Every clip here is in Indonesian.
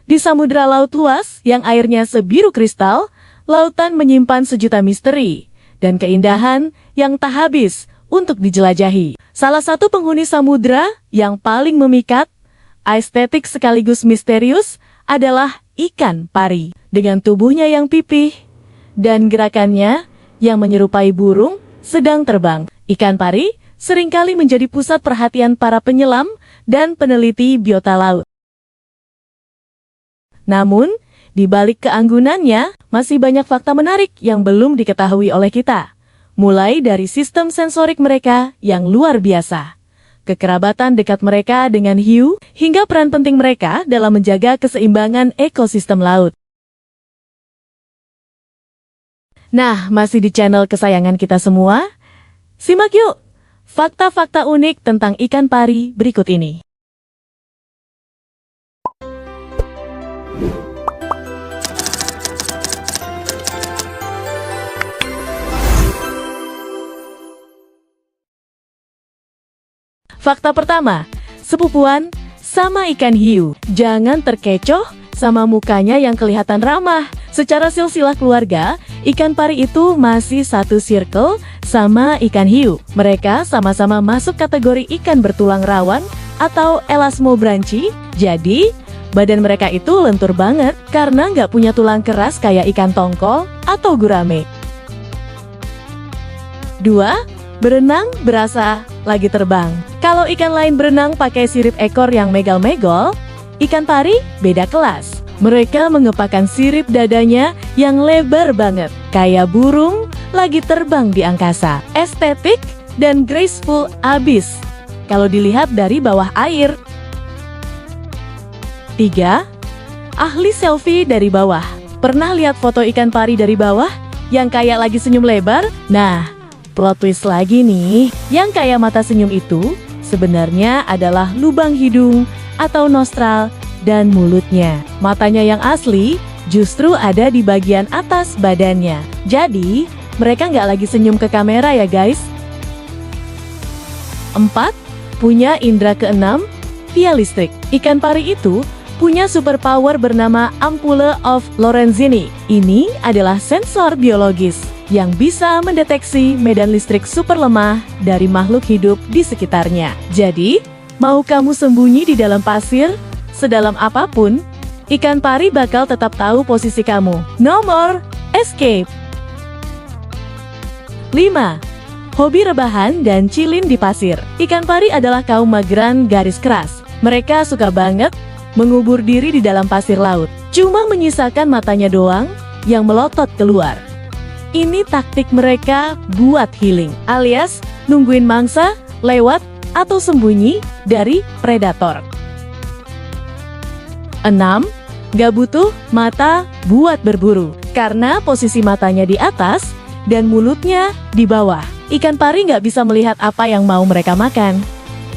Di samudera laut luas yang airnya sebiru kristal, lautan menyimpan sejuta misteri dan keindahan yang tak habis untuk dijelajahi. Salah satu penghuni samudera yang paling memikat, estetik sekaligus misterius adalah ikan pari. Dengan tubuhnya yang pipih dan gerakannya yang menyerupai burung sedang terbang, ikan pari seringkali menjadi pusat perhatian para penyelam dan peneliti biota laut. Namun, di balik keanggunannya, masih banyak fakta menarik yang belum diketahui oleh kita. Mulai dari sistem sensorik mereka yang luar biasa, kekerabatan dekat mereka dengan hiu, hingga peran penting mereka dalam menjaga keseimbangan ekosistem laut. Nah, masih di channel kesayangan kita semua? Simak yuk fakta-fakta unik tentang ikan pari berikut ini. Fakta pertama, sepupuan sama ikan hiu. Jangan terkecoh sama mukanya yang kelihatan ramah. Secara silsilah keluarga, ikan pari itu masih satu circle sama ikan hiu. Mereka sama-sama masuk kategori ikan bertulang rawan atau elasmobranchi. Jadi, badan mereka itu lentur banget karena nggak punya tulang keras kayak ikan tongkol atau gurame. 2. Berenang berasa lagi terbang. Kalau ikan lain berenang pakai sirip ekor yang megal-megol, ikan pari beda kelas. Mereka mengepakkan sirip dadanya yang lebar banget, kayak burung lagi terbang di angkasa. Estetik dan graceful abis kalau dilihat dari bawah air. 3. Ahli selfie dari bawah. Pernah lihat foto ikan pari dari bawah yang kayak lagi senyum lebar? Nah, plot twist lagi nih, yang kayak mata senyum itu sebenarnya adalah lubang hidung atau nostral dan mulutnya. Matanya yang asli justru ada di bagian atas badannya. Jadi, mereka nggak lagi senyum ke kamera ya guys. 4. Punya indera keenam, via listrik. Ikan pari itu punya superpower bernama ampule of Lorenzini. Ini adalah sensor biologis yang bisa mendeteksi medan listrik super lemah dari makhluk hidup di sekitarnya. Jadi, mau kamu sembunyi di dalam pasir, sedalam apapun, ikan pari bakal tetap tahu posisi kamu. No more escape. 5. Hobi rebahan dan chillin di pasir. Ikan pari adalah kaum mageran garis keras. Mereka suka banget mengubur diri di dalam pasir laut. Cuma menyisakan matanya doang yang melotot keluar. Ini taktik mereka buat healing, alias nungguin mangsa lewat atau sembunyi dari predator. 6. Gak butuh mata buat berburu. Karena posisi matanya di atas dan mulutnya di bawah, ikan pari gak bisa melihat apa yang mau mereka makan.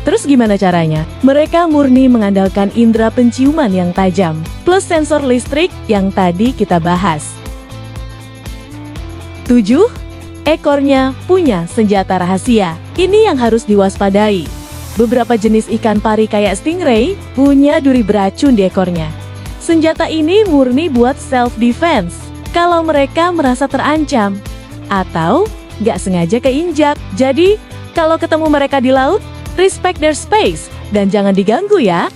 Terus gimana caranya? Mereka murni mengandalkan indera penciuman yang tajam, plus sensor listrik yang tadi kita bahas. 7. Ekornya punya senjata rahasia. Ini yang harus diwaspadai. Beberapa jenis ikan pari kayak stingray punya duri beracun di ekornya. Senjata ini murni buat self-defense kalau mereka merasa terancam atau nggak sengaja keinjak. Jadi, kalau ketemu mereka di laut, respect their space dan jangan diganggu ya.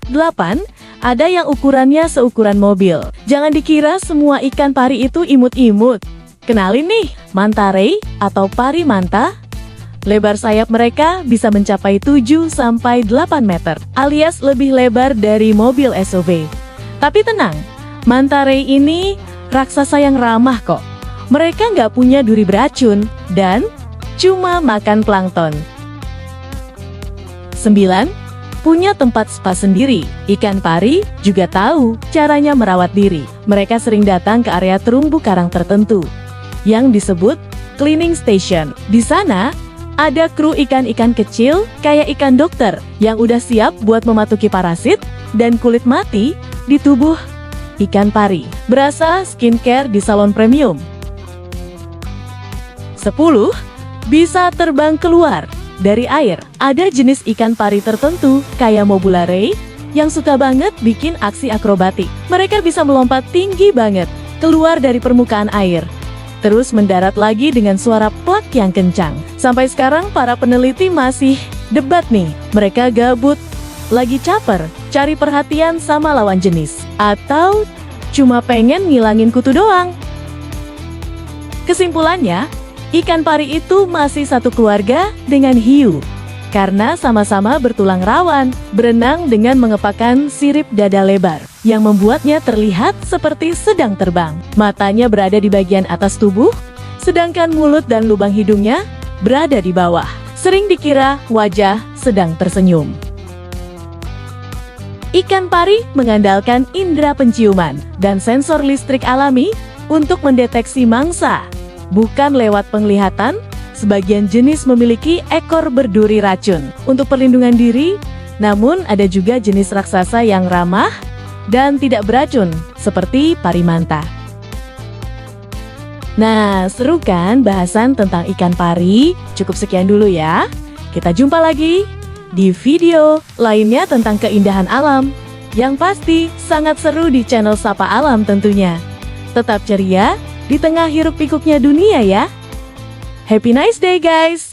8. Ada yang ukurannya seukuran mobil. Jangan dikira semua ikan pari itu imut-imut. Kenalin nih, manta ray atau pari manta. Lebar sayap mereka bisa mencapai 7-8 meter, alias lebih lebar dari mobil SUV. Tapi tenang, manta ray ini raksasa yang ramah kok. Mereka nggak punya duri beracun dan cuma makan plankton. 9. Punya tempat spa sendiri. Ikan pari juga tahu caranya merawat diri. Mereka sering datang ke area terumbu karang tertentu yang disebut cleaning station. Di sana ada kru ikan-ikan kecil kayak ikan dokter yang udah siap buat mematuki parasit dan kulit mati di tubuh ikan pari. Berasa skincare di salon premium. 10. Bisa terbang keluar dari air. Ada jenis ikan pari tertentu kayak Mobula ray yang suka banget bikin aksi akrobatik. Mereka bisa melompat tinggi banget, keluar dari permukaan air, terus mendarat lagi dengan suara plak yang kencang. Sampai sekarang para peneliti masih debat nih, mereka gabut, lagi caper, cari perhatian sama lawan jenis, atau cuma pengen ngilangin kutu doang. Kesimpulannya, ikan pari itu masih satu keluarga dengan hiu, karena sama-sama bertulang rawan, berenang dengan mengepakkan sirip dada lebar, yang membuatnya terlihat seperti sedang terbang. Matanya berada di bagian atas tubuh, sedangkan mulut dan lubang hidungnya berada di bawah. Sering dikira wajah sedang tersenyum. Ikan pari mengandalkan indera penciuman dan sensor listrik alami untuk mendeteksi mangsa, bukan lewat penglihatan. Sebagian jenis memiliki ekor berduri racun untuk perlindungan diri, namun ada juga jenis raksasa yang ramah dan tidak beracun, seperti parimanta. Nah, seru kan bahasan tentang ikan pari? Cukup sekian dulu ya. Kita jumpa lagi di video lainnya tentang keindahan alam. Yang pasti sangat seru di channel Sapa Alam tentunya. Tetap ceria di tengah hiruk pikuknya dunia ya. Happy nice day guys!